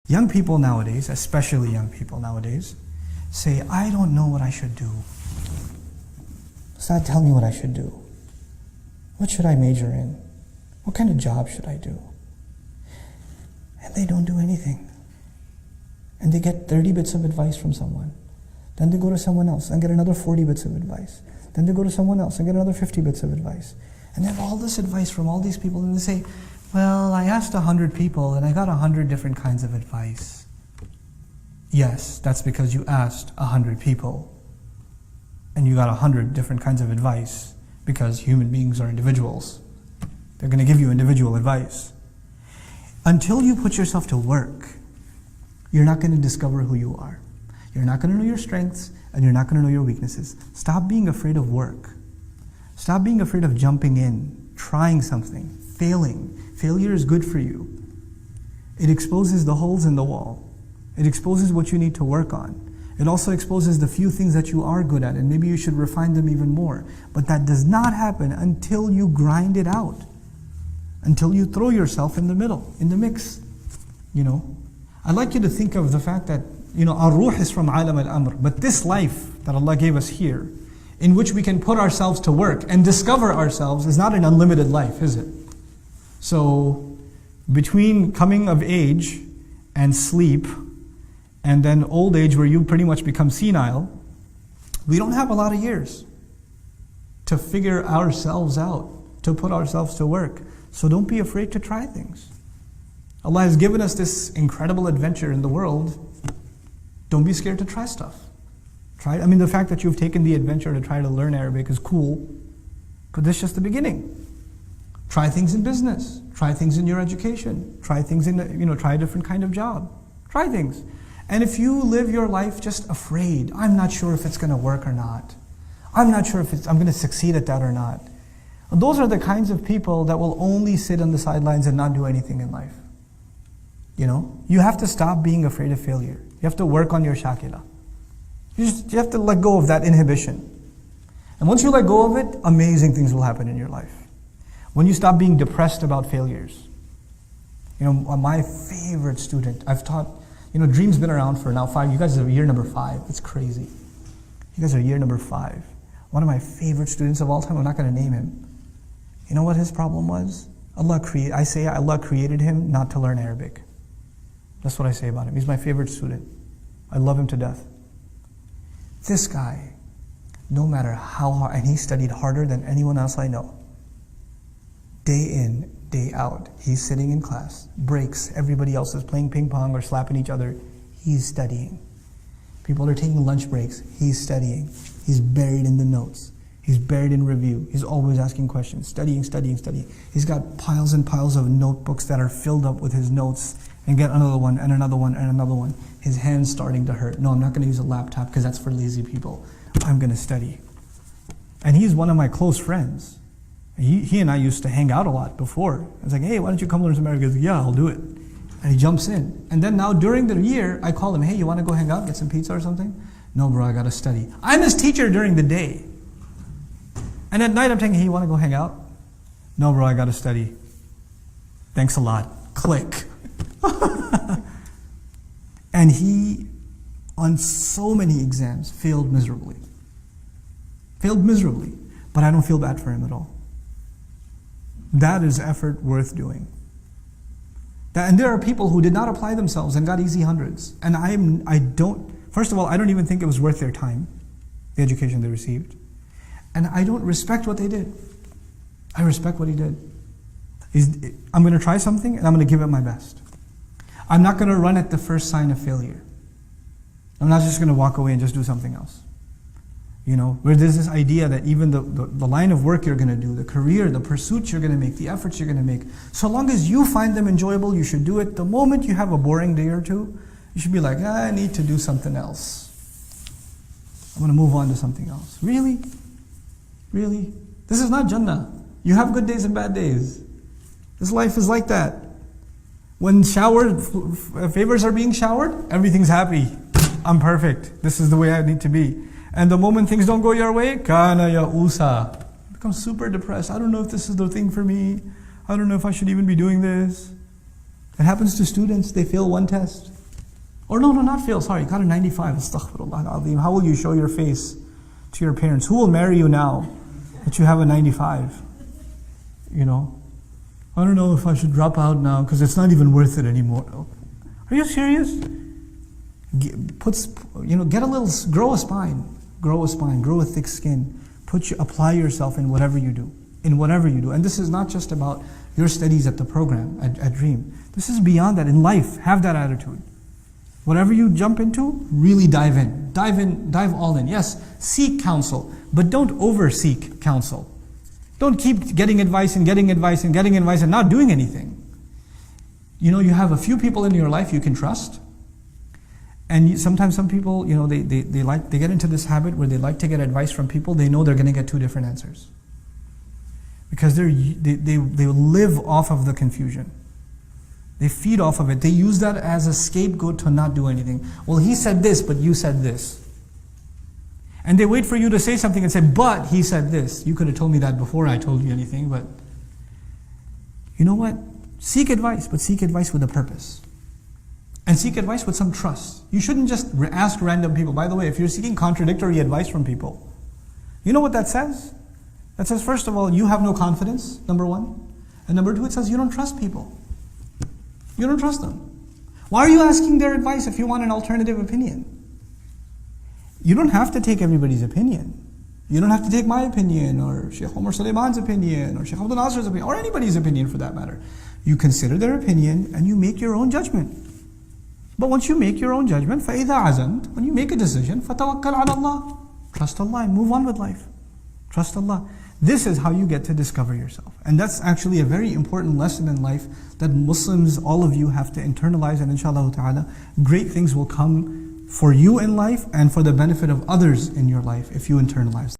Young people nowadays, especially young people nowadays, say, I don't know what I should do. Ustad, tell me what I should do. What should I major in? What kind of job should I do? And they don't do anything. And they get 30 bits of advice from someone. Then they go to someone else and get another 40 bits of advice. Then they go to someone else and get another 50 bits of advice. And they have all this advice from all these people, and they say, well, I asked 100 people and I got 100 different kinds of advice. Yes, that's because you asked 100 people and you got 100 different kinds of advice, because human beings are individuals. They're going to give you individual advice. Until you put yourself to work, you're not going to discover who you are. You're not going to know your strengths, and you're not going to know your weaknesses. Stop being afraid of work. Stop being afraid of jumping in, trying something, failing. Failure is good for you. It exposes the holes in the wall. It exposes what you need to work on. It also exposes the few things that you are good at, and maybe you should refine them even more. But that does not happen until you grind it out. Until you throw yourself in the middle, in the mix. I'd like you to think of the fact that, our ruh is from alam al-amr, but this life that Allah gave us here, in which we can put ourselves to work and discover ourselves, is not an unlimited life, is it? So, between coming of age and sleep, and then old age where you pretty much become senile, we don't have a lot of years to figure ourselves out, to put ourselves to work. So don't be afraid to try things. Allah has given us this incredible adventure in the world. Don't be scared to try stuff. The fact that you've taken the adventure to try to learn Arabic is cool, but this is just the beginning. Try things in business. Try things in your education. Try things in, try a different kind of job. Try things. And if you live your life just afraid, I'm not sure if it's going to work or not. I'm not sure if I'm going to succeed at that or not. Those are the kinds of people that will only sit on the sidelines and not do anything in life. You have to stop being afraid of failure. You have to work on your shakila. You have to let go of that inhibition. And once you let go of it, amazing things will happen in your life. When you stop being depressed about failures. My favorite student, I've taught, Dream's been around for now 5, you guys are year number 5, it's crazy. You guys are year number 5. One of my favorite students of all time, I'm not going to name him. You know what his problem was? Allah created him not to learn Arabic. That's what I say about him. He's my favorite student. I love him to death. This guy, no matter how hard, and he studied harder than anyone else I know. Day in, day out, he's sitting in class, breaks, everybody else is playing ping pong or slapping each other. He's studying. People are taking lunch breaks. He's studying. He's buried in the notes. He's buried in review. He's always asking questions, studying. He's got piles and piles of notebooks that are filled up with his notes, and get another one, and another one, and another one. His hand's starting to hurt. No, I'm not going to use a laptop because that's for lazy people. I'm going to study. And he's one of my close friends. He and I used to hang out a lot before. I was like, hey, why don't you come learn some Arabic? He goes, yeah, I'll do it. And he jumps in. And then now during the year, I call him, hey, you want to go hang out, get some pizza or something? No, bro, I got to study. I'm his teacher during the day. And at night I'm telling him, hey, you want to go hang out? No, bro, I got to study. Thanks a lot. Click. And he, on so many exams, failed miserably. But I don't feel bad for him at all. That is effort worth doing. And there are people who did not apply themselves and got easy hundreds. And first of all, I don't even think it was worth their time, the education they received. And I don't respect what they did. I respect what he did. I'm going to try something and I'm going to give it my best. I'm not going to run at the first sign of failure. I'm not just going to walk away and just do something else. Where there's this idea that even the line of work you're going to do, the career, the pursuits you're going to make, the efforts you're going to make, so long as you find them enjoyable, you should do it. The moment you have a boring day or two, you should be like, I need to do something else. I'm going to move on to something else. Really? This is not Jannah. You have good days and bad days. This life is like that. When favors are being showered, everything's happy. I'm perfect. This is the way I need to be. And the moment things don't go your way, kana ya'usa. Become super depressed. I don't know if this is the thing for me. I don't know if I should even be doing this. It happens to students. They fail one test. Or no, not fail, sorry, got a 95, astaghfirullah al-azim. How will you show your face to your parents? Who will marry you now that you have a 95? You know? I don't know if I should drop out now because it's not even worth it anymore. Are you serious? Grow a spine, grow a thick skin. Apply yourself in whatever you do. And this is not just about your studies at the program, at Dream. This is beyond that. In life, have that attitude. Whatever you jump into, really dive in. Dive all in. Yes, seek counsel, but don't over-seek counsel. Don't keep getting advice and not doing anything. You know, you have a few people in your life you can trust. And sometimes some people, you know, they get into this habit where they like to get advice from people. They know they're going to get two different answers. Because they live off of the confusion. They feed off of it. They use that as a scapegoat to not do anything. Well, he said this, but you said this. And they wait for you to say something and say, but he said this. You could have told me that before I told you anything, but you know what? Seek advice, but seek advice with a purpose. And seek advice with some trust. You shouldn't just ask random people. By the way, if you're seeking contradictory advice from people, you know what that says? That says, first of all, you have no confidence, number one. And number two, it says you don't trust people. You don't trust them. Why are you asking their advice if you want an alternative opinion? You don't have to take everybody's opinion. You don't have to take my opinion, or Sheikh Omar Suleiman's opinion, or Sheikh Abdul Nasir's opinion, or anybody's opinion for that matter. You consider their opinion and you make your own judgment. But once you make your own judgment, فَإِذَا عَزَمْتَ, when you make a decision, فَتَوَكَّلْ عَلَى اللَّهِ, trust Allah and move on with life. Trust Allah. This is how you get to discover yourself. And that's actually a very important lesson in life that Muslims, all of you, have to internalize, and inshallah ta'ala, great things will come for you in life and for the benefit of others in your life if you internalize.